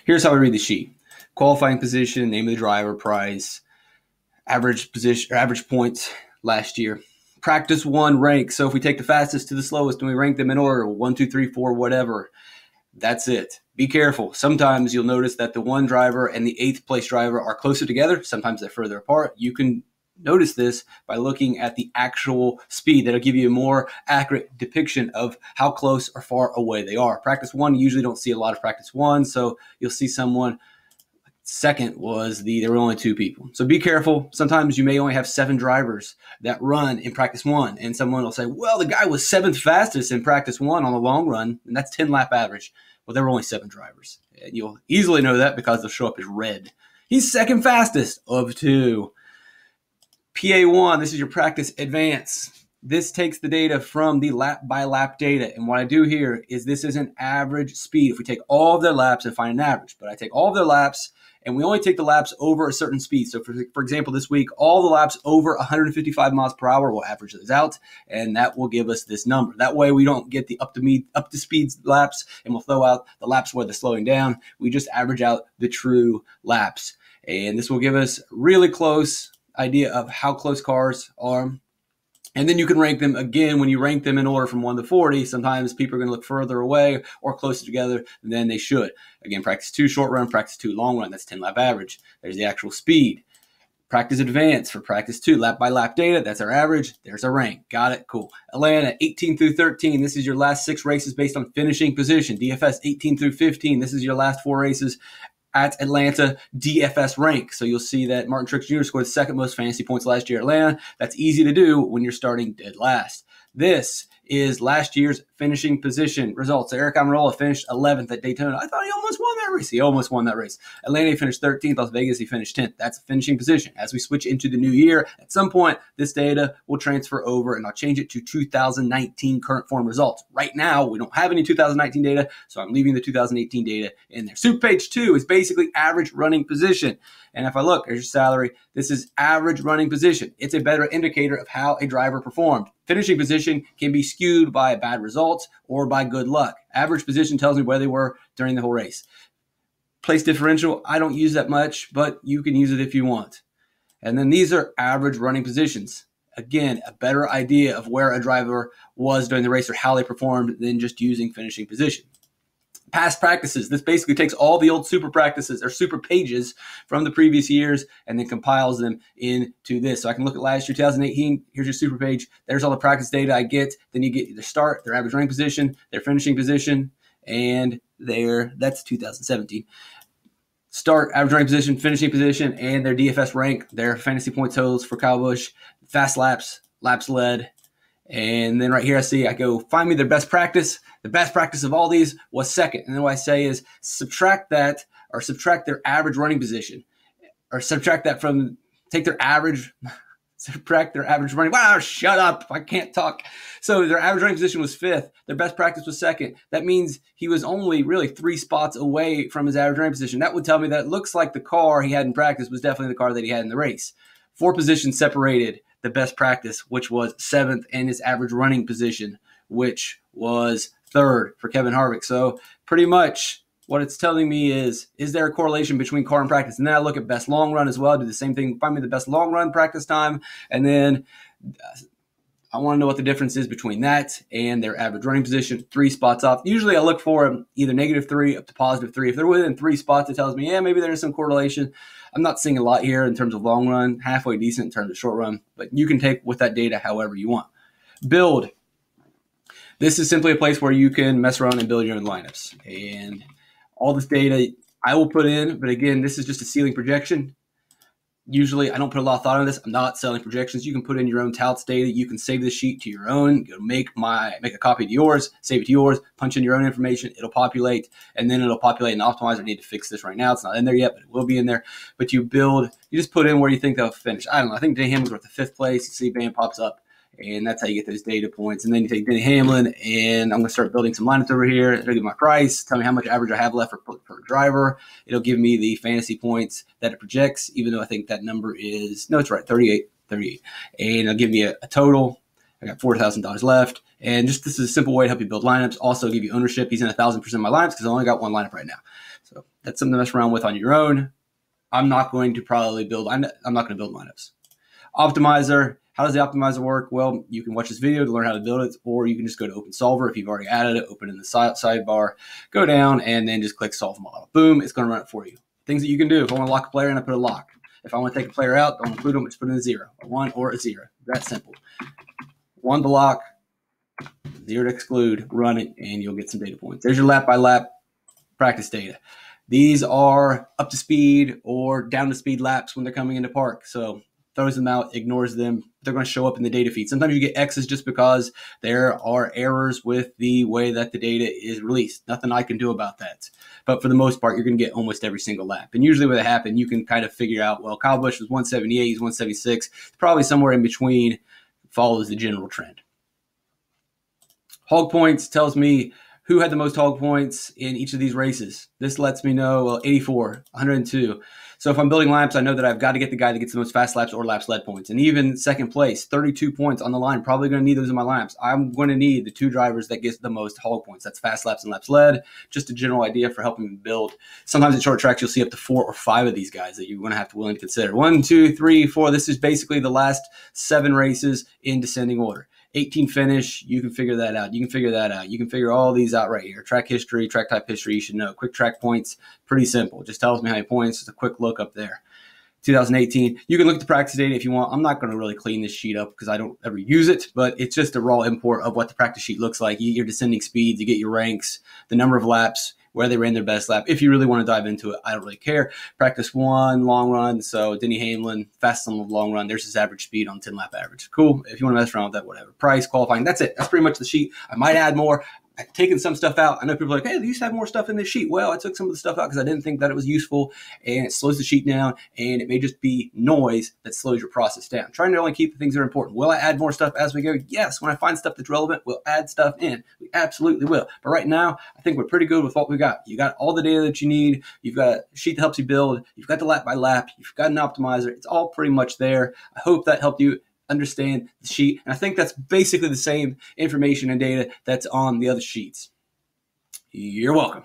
Here's how I read the sheet. Qualifying position, name of the driver, price, average position, or average points last year. Practice 1 rank. So if we take the fastest to the slowest and we rank them in order, 1, 2, 3, 4, whatever, that's it. Be careful. Sometimes you'll notice that the 1 driver and the 8th place driver are closer together. Sometimes they're further apart. You can notice this by looking at the actual speed. That'll give you a more accurate depiction of how close or far away they are. Practice 1, you usually don't see a lot of practice 1, so you'll see someone. Second was there were only 2 people. So be careful. Sometimes you may only have 7 drivers that run in practice 1, and someone will say, well, the guy was 7th fastest in practice 1 on the long run, and that's 10 lap average. Well, there were only 7 drivers. And you'll easily know that because they'll show up as red. He's 2nd fastest of 2. PA1, this is your practice advance. This takes the data from the lap by lap data. And what I do here is this is an average speed. If we take all of their laps and find an average, but I take all of their laps and we only take the laps over a certain speed. So for example, this week, all the laps over 155 miles per hour, we'll average those out, and that will give us this number. That way we don't get the up to speed laps and we'll throw out the laps where they're slowing down. We just average out the true laps. And this will give us really close idea of how close cars are. And then you can rank them again. When you rank them in order from 1 to 40, sometimes people are going to look further away or closer together than they should. Again, practice 2 short run, practice 2 long run. That's 10 lap average. There's the actual speed. Practice advance for practice 2, lap by lap data. That's our average. There's our rank. Got it? Cool. Atlanta, 18 through 13. This is your last 6 races based on finishing position. DFS, 18 through 15. This is your last 4 races at Atlanta DFS rank. So you'll see that Martin Truex Jr. scored the 2nd most fantasy points last year at Atlanta. That's easy to do when you're starting dead last. This is last year's finishing position results. Eric Almirola finished 11th at Daytona. I thought he almost won that race. He almost won that race. Atlanta, he finished 13th. Las Vegas, he finished 10th. That's a finishing position. As we switch into the new year, at some point, this data will transfer over, and I'll change it to 2019 current form results. Right now, we don't have any 2019 data, so I'm leaving the 2018 data in there. Super page 2 is basically average running position. And if I look, there's your salary. This is average running position. It's a better indicator of how a driver performed. Finishing position can be skewed by bad results or by good luck. Average position tells me where they were during the whole race. Place differential, I don't use that much, but you can use it if you want. And then these are average running positions. Again, a better idea of where a driver was during the race or how they performed than just using finishing position. Past practices. This basically takes all the old super practices or super pages from the previous years and then compiles them into this. So I can look at last year, 2018. Here's your super page. There's all the practice data I get. Then you get their start, their average running position, their finishing position, and that's 2017. Start, average running position, finishing position, and their DFS rank, their fantasy point totals for Kyle Busch, fast laps, laps led. And then right here I go find me their best practice. The best practice of all these was 2nd. And then what I say is subtract that or subtract their average running position or subtract that from, take their average, subtract their average running. Wow, shut up. I can't talk. So their average running position was 5th. Their best practice was 2nd. That means he was only really 3 spots away from his average running position. That would tell me that it looks like the car he had in practice was definitely the car that he had in the race. 4 positions separated the best practice, which was 7th, and his average running position, which was 3rd for Kevin Harvick. So pretty much what it's telling me is there a correlation between car and practice? And then I look at best long run as well. I do the same thing. Find me the best long run practice time. And then I want to know what the difference is between that and their average running position, 3 spots off. Usually I look for either -3 up to +3. If they're within 3 spots, it tells me, yeah, maybe there's some correlation. I'm not seeing a lot here in terms of long run, halfway decent in terms of short run, but you can take with that data however you want. Build. This is simply a place where you can mess around and build your own lineups. And all this data I will put in, but again, this is just a ceiling projection. Usually, I don't put a lot of thought on this. I'm not selling projections. You can put in your own touts data. You can save this sheet to your own. Go make a copy to yours, save it to yours, punch in your own information. It'll populate, and then it'll populate in Optimizer. I need to fix this right now. It's not in there yet, but it will be in there. But you just put in where you think they'll finish. I don't know. I think Denny Hamlin's worth the 5th place. You see, bam, pops up. And that's how you get those data points. And then you take Denny Hamlin, and I'm going to start building some lineups over here. It'll give my price, tell me how much average I have left per driver. It'll give me the fantasy points that it projects, even though I think that number is, no, it's right, 38. And it'll give me a total. I got $4,000 left. And just this is a simple way to help you build lineups. Also give you ownership. He's in 1,000% of my lineups because I only got one lineup right now. So that's something to mess around with on your own. I'm not going to probably build, I'm not going to build lineups. Optimizer, how does the optimizer work? Well, you can watch this video to learn how to build it, or you can just go to Open Solver. If you've already added it, open in the sidebar, go down, and then just click Solve Model. Boom, it's going to run it for you. Things that you can do. If I want to lock a player in, I put a lock. If I want to take a player out, don't include them, just put in a 0, a 1 or a 0. That simple. 1 to lock, 0 to exclude, run it, and you'll get some data points. There's your lap by lap practice data. These are up to speed or down to speed laps when they're coming into park. So throws them out, ignores them. They're going to show up in the data feed. Sometimes you get X's just because there are errors with the way that the data is released. Nothing I can do about that. But for the most part, you're going to get almost every single lap. And usually when they happen, you can kind of figure out, well, Kyle Busch was 178, he's 176. It's probably somewhere in between, follows the general trend. Hog points tells me who had the most hog points in each of these races. This lets me know, well, 84, 102. So if I'm building laps, I know that I've got to get the guy that gets the most fast laps or laps led points. And even second place, 32 points on the line, probably going to need those in my laps. I'm going to need the 2 drivers that get the most hog points. That's fast laps and laps led. Just a general idea for helping me build. Sometimes at short tracks, you'll see up to 4 or 5 of these guys that you're going to have to willing to consider. 1, 2, 3, 4. This is basically the last 7 races in descending order. 18 finish, you can figure that out. You can figure that out. You can figure all these out right here. Track history, track type history, you should know. Quick track points, pretty simple. Just tells me how many points. Just a quick look up there. 2018. You can look at the practice data if you want. I'm not going to really clean this sheet up because I don't ever use it, but it's just a raw import of what the practice sheet looks like. You get your descending speeds, you get your ranks, the number of laps, where they ran their best lap. If you really want to dive into it, I don't really care. Practice 1, long run. So Denny Hamlin, fast on the long run. There's his average speed on 10 lap average. Cool. If you want to mess around with that, whatever. Price, qualifying. That's it. That's pretty much the sheet. I might add more. I've taken some stuff out. I know people are like, hey, they used to have more stuff in this sheet. Well, I took some of the stuff out because I didn't think that it was useful, and it slows the sheet down, and it may just be noise that slows your process down. Trying to only keep the things that are important. Will I add more stuff as we go? Yes. When I find stuff that's relevant, we'll add stuff in. We absolutely will. But right now, I think we're pretty good with what we got. You got all the data that you need. You've got a sheet that helps you build. You've got the lap by lap. You've got an optimizer. It's all pretty much there. I hope that helped you understand the sheet. And I think that's basically the same information and data that's on the other sheets. You're welcome.